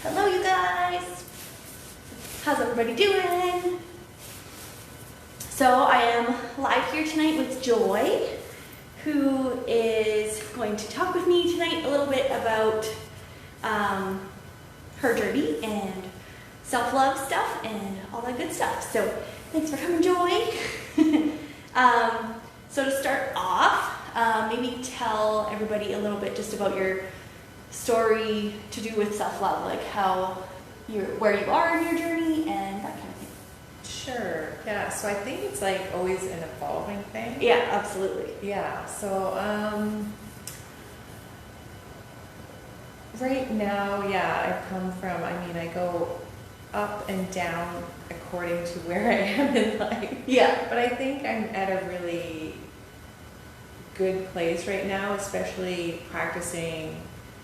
Hello, you guys. How's everybody doing? So I am live here tonight with Joy, who is going to talk with me tonight a little bit about her journey and self-love stuff and all that good stuff. So thanks for coming, Joy. So to start off, maybe tell everybody a little bit just about your story to do with self-love, like where you are in your journey and that kind of thing. Sure. Yeah. So I think it's like always an evolving thing. Yeah, absolutely. Yeah. So right now, yeah, I've come from. I go up and down according to where I am in life. Yeah. But I think I'm at a really good place right now, especially practicing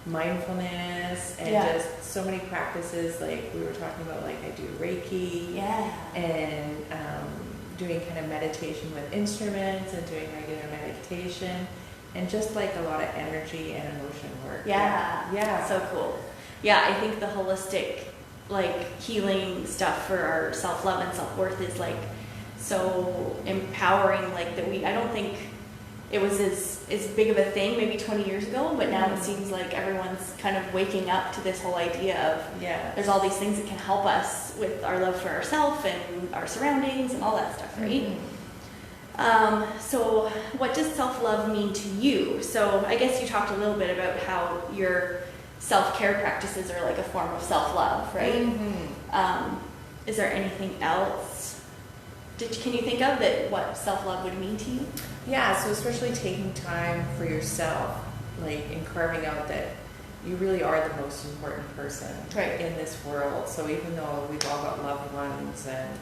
mindfulness and just so many practices, like we were talking about, like I do Reiki and doing kind of meditation with instruments and doing regular meditation and just like a lot of energy and emotion work. Yeah. So cool. Yeah, I think the holistic like healing stuff for our self-love and self-worth is like so empowering, like that I don't think it was as big of a thing maybe 20 years ago, but now it seems like everyone's kind of waking up to this whole idea of there's all these things that can help us with our love for ourselves and our surroundings and all that stuff, right? So what does self-love mean to you? So I guess you talked a little bit about how your self-care practices are like a form of self-love, right? Is there anything else can you think of that what self-love would mean to you? Yeah, so especially taking time for yourself, like, and carving out that you really are the most important person in this world. So even though we've all got loved ones, and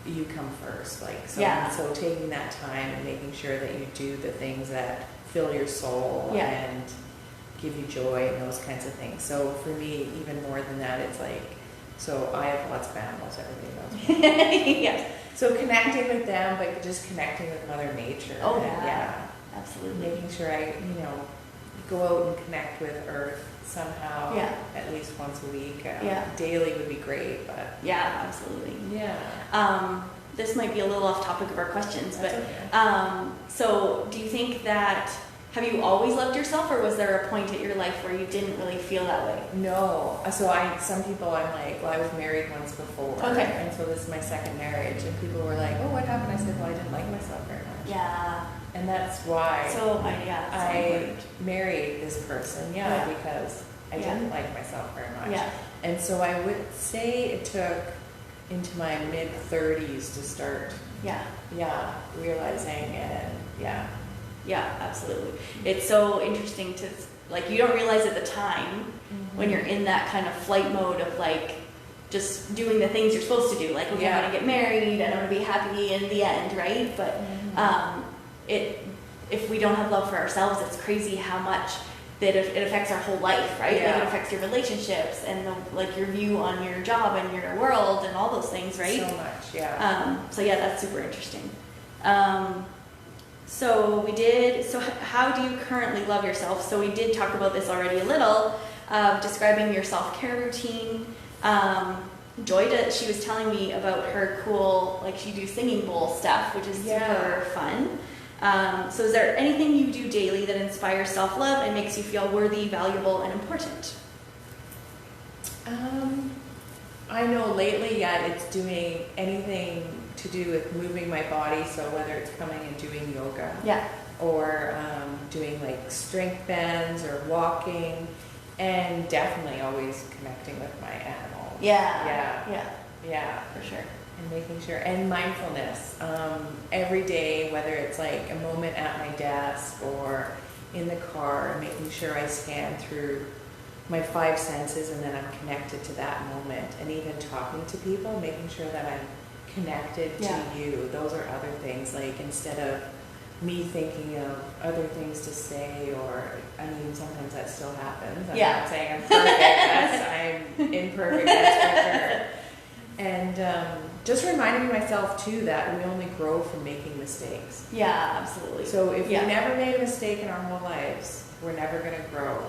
you come first, like, so taking that time and making sure that you do the things that fill your soul and give you joy and those kinds of things. So for me, even more than that, it's like, so I have lots of animals, everybody knows. Yes. So connecting with them, but just connecting with Mother Nature. Oh, yeah. Absolutely. Making sure I, go out and connect with Earth somehow. At least once a week. Daily would be great, but. Yeah, absolutely. Yeah. This might be a little off topic of our questions, That's but okay. So do you think that, have you always loved yourself, or was there a point in your life where you didn't really feel that way? No. So some people I'm like, well, I was married once before. Okay. And so this is my second marriage. And people were like, oh, what happened? I said, well, I didn't like myself very much. Yeah. And that's why I married this person. Because I didn't like myself very much. Yeah. And so I would say it took into my mid-30s to start. Realizing and Yeah, absolutely. It's so interesting to, like, you don't realize at the time when you're in that kind of flight mode of, like, just doing the things you're supposed to do. Like, okay, I'm going to get married and I'm going to be happy in the end, right? But if we don't have love for ourselves, it's crazy how much that it affects our whole life, right? Like, it affects your relationships and, your view on your job and your world and all those things, right? So much, So, that's super interesting. So how do you currently love yourself? So we did talk about this already a little, describing your self-care routine. Joy, she was telling me about her cool, like, she do singing bowl stuff, which is super fun. So is there anything you do daily that inspires self-love and makes you feel worthy, valuable, and important? I know lately, it's doing anything to do with moving my body, so whether it's coming and doing yoga or doing like strength bends or walking, and definitely always connecting with my animals. For sure. And making sure, and mindfulness every day, whether it's like a moment at my desk or in the car, making sure I scan through my 5 senses and then I'm connected to that moment, and even talking to people, making sure that I'm connected to you. Those are other things, like, instead of me thinking of other things to say, or, sometimes that still happens. I'm not saying I'm perfect. I'm imperfect, that's for sure. And just reminding myself, too, that we only grow from making mistakes. Yeah, absolutely. So if we never made a mistake in our whole lives, we're never going to grow.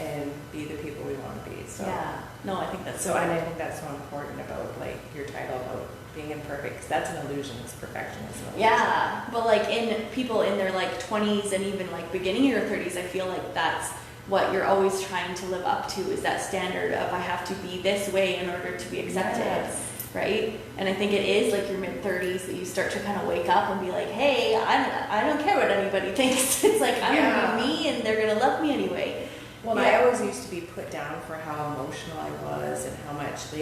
and be the people we want to be. So Yeah. No, I think that's so, and I think that's so important about like your title about being imperfect, because that's an illusion. It's perfectionism. Yeah, but like in people in their like 20s and even like beginning of your 30s, I feel like that's what you're always trying to live up to, is that standard of I have to be this way in order to be accepted. Yes. Right? And I think it is like your mid-30s that you start to kind of wake up and be like, hey, I don't care what anybody thinks. It's like, I'm going to be me and they're going to love me anyway. Well, I always used to be put down for how emotional I was and how much,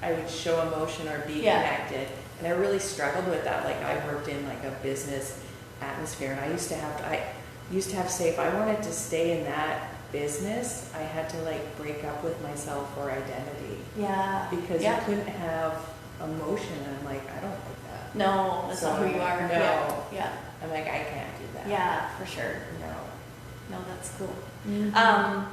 I would show emotion or be connected. And I really struggled with that. Like, I worked in like a business atmosphere, and I used to have say, if I wanted to stay in that business, I had to like break up with myself or identity. Yeah. Because you couldn't have emotion. I'm like, I don't like that. No, that's not who you are. No. Yeah. I'm like, I can't do that. Yeah, for sure. No. No, that's cool. Mm-hmm.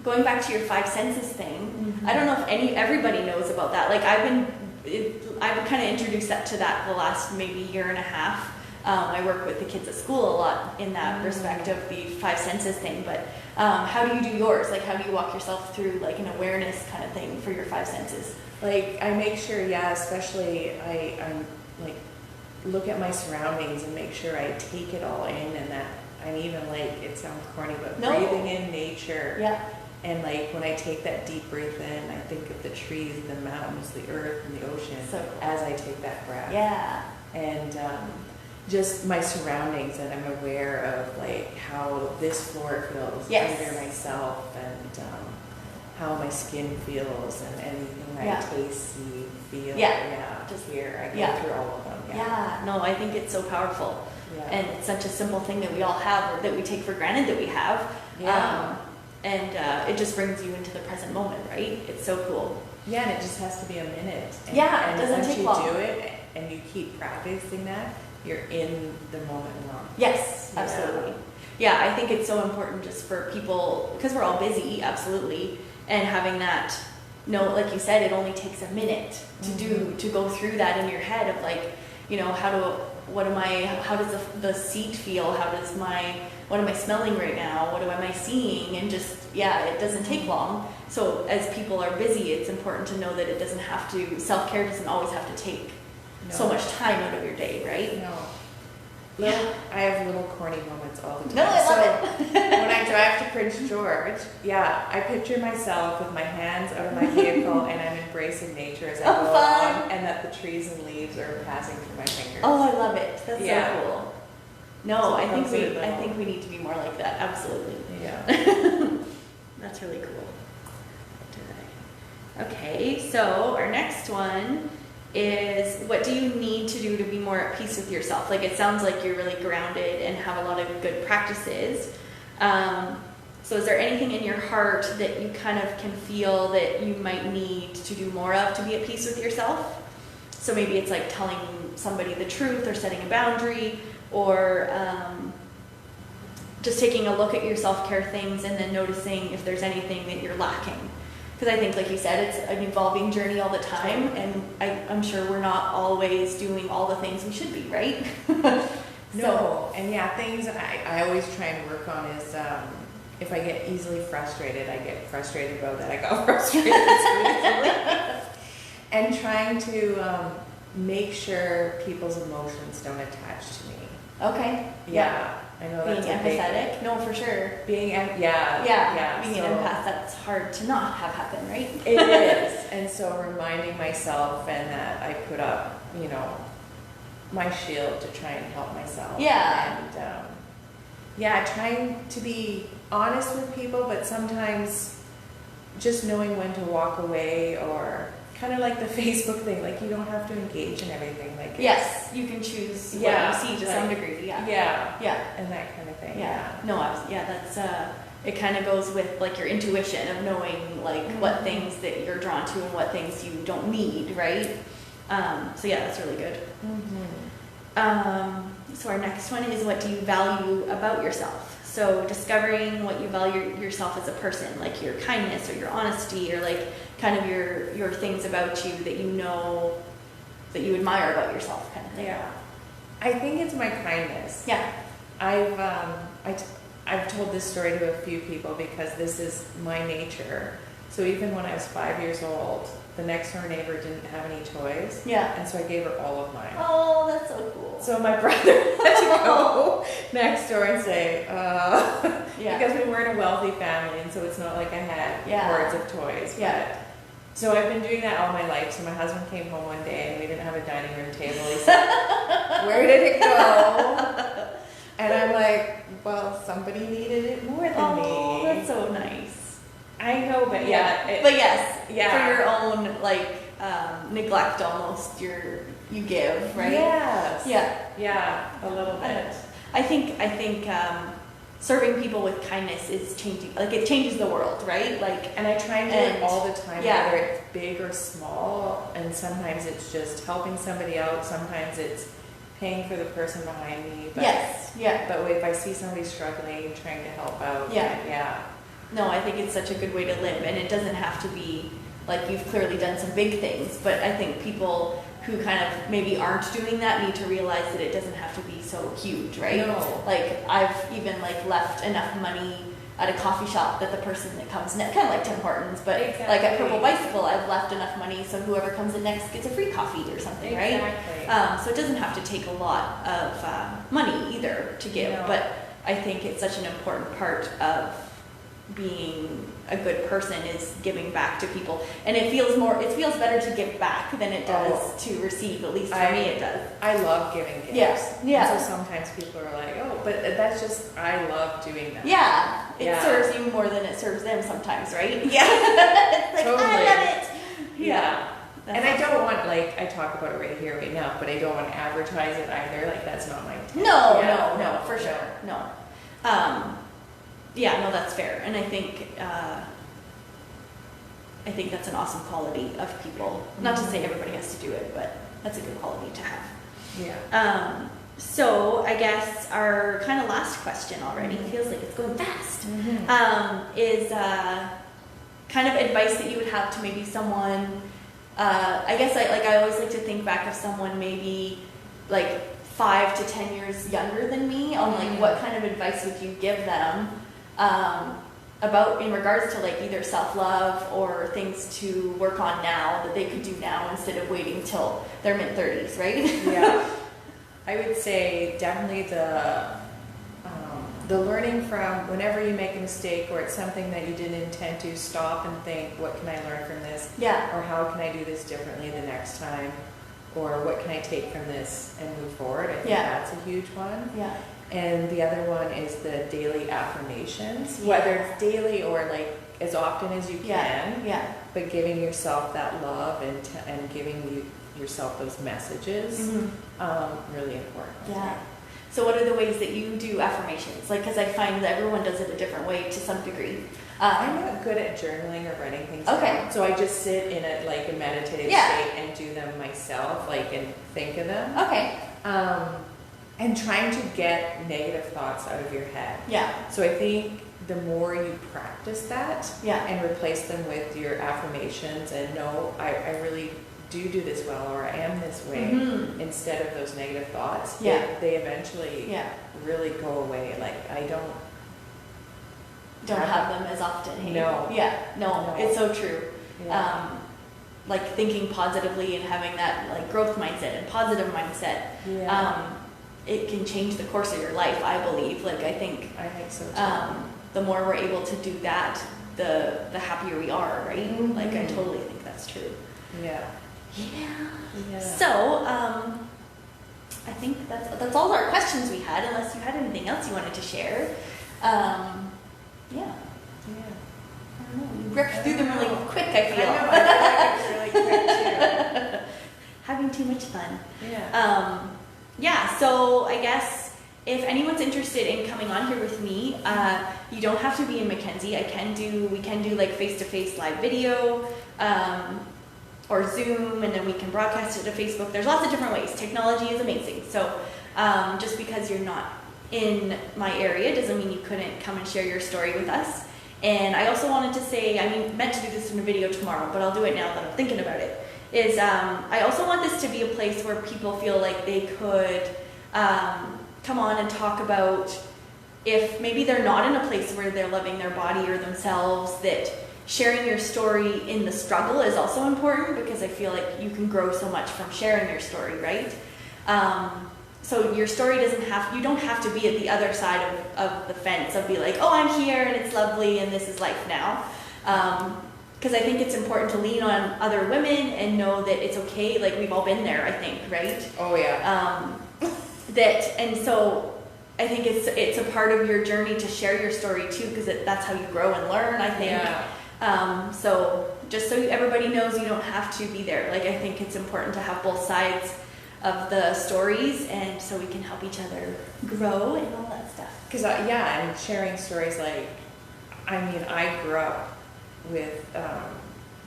Going back to your 5 senses thing, I don't know if everybody knows about that. Like I've kind of introduced that to that the last maybe year and a half. I work with the kids at school a lot in that respect of the 5 senses thing. But how do you do yours? Like, how do you walk yourself through like an awareness kind of thing for your 5 senses? Like, I make sure, especially I'm like look at my surroundings and make sure I take it all in, and that I'm even like, it sounds corny, but breathing in nature. Yeah. And like when I take that deep breath in, I think of the trees, the mountains, the earth, and the ocean as I take that breath. Yeah. And just my surroundings, and I'm aware of like how this floor feels under myself, and how my skin feels, and anything I taste, see, feel. Just here. I go through all of them. No, I think it's so powerful. Yeah. And it's such a simple thing that we all have, or that we take for granted that we have. And it just brings you into the present moment, right? It's so cool. Yeah, and it just has to be a minute. And, it doesn't take long. Once you do it and you keep practicing that, you're in the moment more. Yes, absolutely. Yeah, I think it's so important just for people, because we're all busy, absolutely, and having that, like you said, it only takes a minute to go through that in your head of like, how does the seat feel? What am I smelling right now? What am I seeing? And just, it doesn't take long. So as people are busy, it's important to know that it doesn't have to, self-care doesn't always have to take so much time out of your day, right? No. I have little corny moments all the time. No, I love it. When I drive to Prince George, I picture myself with my hands out of my vehicle and I'm embracing nature as I go along, and that the trees and leaves are passing through my fingers. Oh, I love it. That's so cool. No, so I think we need to be more like that. Absolutely. Yeah. That's really cool. Okay, so our next one is, what do you need to do to be more at peace with yourself? Like, it sounds like you're really grounded and have a lot of good practices. So is there anything in your heart that you kind of can feel that you might need to do more of to be at peace with yourself? So maybe it's like telling somebody the truth, or setting a boundary, or just taking a look at your self-care things and then noticing if there's anything that you're lacking. Because I think, like you said, it's an evolving journey all the time, and I'm sure we're not always doing all the things we should be, right? No, and things I always try and work on is, if I get easily frustrated, I get frustrated about that. I got frustrated easily. And trying to make sure people's emotions don't attach to me. Okay. Yeah. I know that's being empathetic. No, for sure. Being being an empath, that's hard to not have happen, right? It is. And so reminding myself, and that I put up, my shield to try and help myself. Yeah. And trying to be honest with people, but sometimes just knowing when to walk away, or kind of like the Facebook thing, like you don't have to engage in everything. Like, yes, you can choose what you see to some degree. Yeah, and that kind of thing. That's it. Kind of goes with like your intuition of knowing like what things that you're drawn to and what things you don't need, right? That's really good. So our next one is, what do you value about yourself? So discovering what you value yourself as a person, like your kindness or your honesty, or like kind of your things about you that you know that you admire about yourself, kind of thing. Yeah. I think it's my kindness. Yeah. I've told this story to a few people because this is my nature. So even when I was 5 years old, the next door neighbor didn't have any toys. Yeah. And so I gave her all of mine. Oh, that's so cool. So my brother had to go next door and say, because we weren't a wealthy family, and so it's not like I had hordes of toys. Yeah. But, so I've been doing that all my life. So my husband came home one day and we didn't have a dining room table. He said, "Where did it go?" And I'm like, "Well, somebody needed it more than me." Oh, that's so nice. I know, but but yes, for your own like neglect, almost you give, right? Yes. Yeah, a little bit. I think serving people with kindness is changing. Like it changes the world, right? Like, and I try and do it all the time, yeah. whether it's big or small. And sometimes it's just helping somebody out. Sometimes it's paying for the person behind me. But, But if I see somebody struggling, trying to help out. Yeah. No, I think it's such a good way to live, and it doesn't have to be like you've clearly done some big things, but I think people who kind of maybe aren't doing that need to realize that it doesn't have to be so huge, right? No. Like I've even like left enough money at a coffee shop that the person that comes next, kind of like Tim Hortons, but like at Purple Bicycle, I've left enough money so whoever comes in next gets a free coffee or something, right? So it doesn't have to take a lot of money either to give, but I think it's such an important part of being a good person is giving back to people, and it feels better to give back than it does to receive. At least for me, it does. I love giving gifts. Yeah. And so sometimes people are like, "Oh," but that's just I love doing that. Yeah, it serves you more than it serves them sometimes, right? Yeah, it's like totally. I love it. Yeah. And I don't want, like, I talk about it right here, right now, but I don't want to advertise it either. Like, that's not my intent. No, for sure. No. Yeah, no, that's fair. And I think that's an awesome quality of people. Not to say everybody has to do it, but that's a good quality to have. Yeah. So I guess our kind of last question already, feels like it's going fast, is kind of advice that you would have to maybe someone, I guess I always like to think back of someone maybe like 5 to 10 years younger than me on like what kind of advice would you give them about in regards to like either self-love or things to work on now that they could do now instead of waiting till their mid-30s, right? Yeah. I would say definitely the learning from whenever you make a mistake or it's something that you didn't intend to, stop and think, what can I learn from this? Yeah. Or how can I do this differently the next time? Or what can I take from this and move forward? I think that's a huge one. Yeah. And the other one is the daily affirmations, whether it's daily or like as often as you can. Yeah. But giving yourself that love and giving yourself those messages, really important. Yeah. So what are the ways that you do affirmations? Like, because I find that everyone does it a different way to some degree. I'm not good at journaling or writing things down. So I just sit in a meditative state and do them myself, like, and think of them. Okay. And trying to get negative thoughts out of your head. Yeah. So I think the more you practice that and replace them with your affirmations and no, I really do this well, or I am this way, instead of those negative thoughts, they eventually really go away. Like I don't have them as often. Hey? No. Yeah. No, it's so true. Yeah. Like thinking positively and having that like growth mindset and positive mindset. Yeah. It can change the course of your life, I believe. Like I think so too. The more we're able to do that, the happier we are, right? Like I totally think that's true. Yeah. Yeah. So, I think that's all our questions we had, unless you had anything else you wanted to share. Yeah. I don't know. You ripped through them really quick, I feel. I know. I feel like it was really quick too. Having too much fun. Yeah. So I guess if anyone's interested in coming on here with me, you don't have to be in Mackenzie. We can do like face-to-face live video, or Zoom, and then we can broadcast it to Facebook. There's lots of different ways. Technology is amazing. So just because you're not in my area doesn't mean you couldn't come and share your story with us. And I also wanted to say, meant to do this in a video tomorrow, but I'll do it now that I'm thinking about it, is I also want this to be a place where people feel like they could come on and talk about if maybe they're not in a place where they're loving their body or themselves, that sharing your story in the struggle is also important, because I feel like you can grow so much from sharing your story, right? So your story you don't have to be at the other side of the fence of be like, oh, I'm here and it's lovely and this is life now. Because I think it's important to lean on other women and know that it's okay. Like, we've all been there, I think, right? Oh yeah. And so I think it's a part of your journey to share your story too, because that's how you grow and learn, I think. Yeah. So just so everybody knows, you don't have to be there. Like, I think it's important to have both sides of the stories, and so we can help each other grow and all that stuff. Because and sharing stories, like, I mean, I grew up with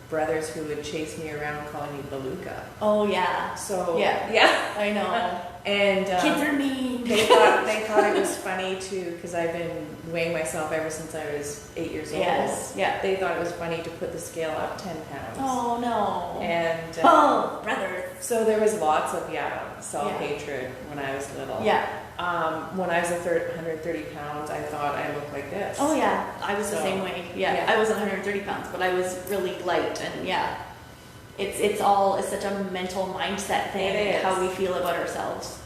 brothers who would chase me around calling me Beluga. Oh yeah. So yeah, I know. And kids are mean. They thought it was funny too, because I've been weighing myself ever since I was 8 years old. Yes. Yeah. They thought it was funny to put the scale up 10 pounds. Oh no. And brothers. So there was lots of self-hatred when I was little. Yeah. When I was 130 pounds, I thought I looked like this. Oh yeah, I was the same way. Yeah, I was 130 pounds, but I was really light, and it's such a mental mindset thing. It is. How we feel about ourselves.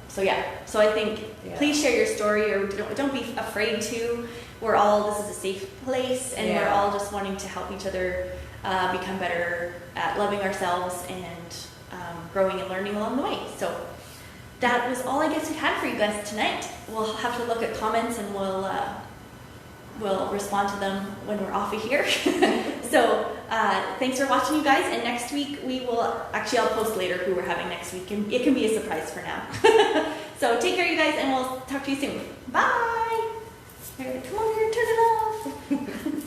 So I think please share your story, or don't be afraid to. This is a safe place, and we're all just wanting to help each other become better at loving ourselves and growing and learning along the way. So that was all I guess we had for you guys tonight. We'll have to look at comments, and we'll respond to them when we're off of here. So thanks for watching, you guys. And next week I'll post later who we're having next week, and it can be a surprise for now. So take care, you guys, and we'll talk to you soon. Bye. Come on here, turn it off.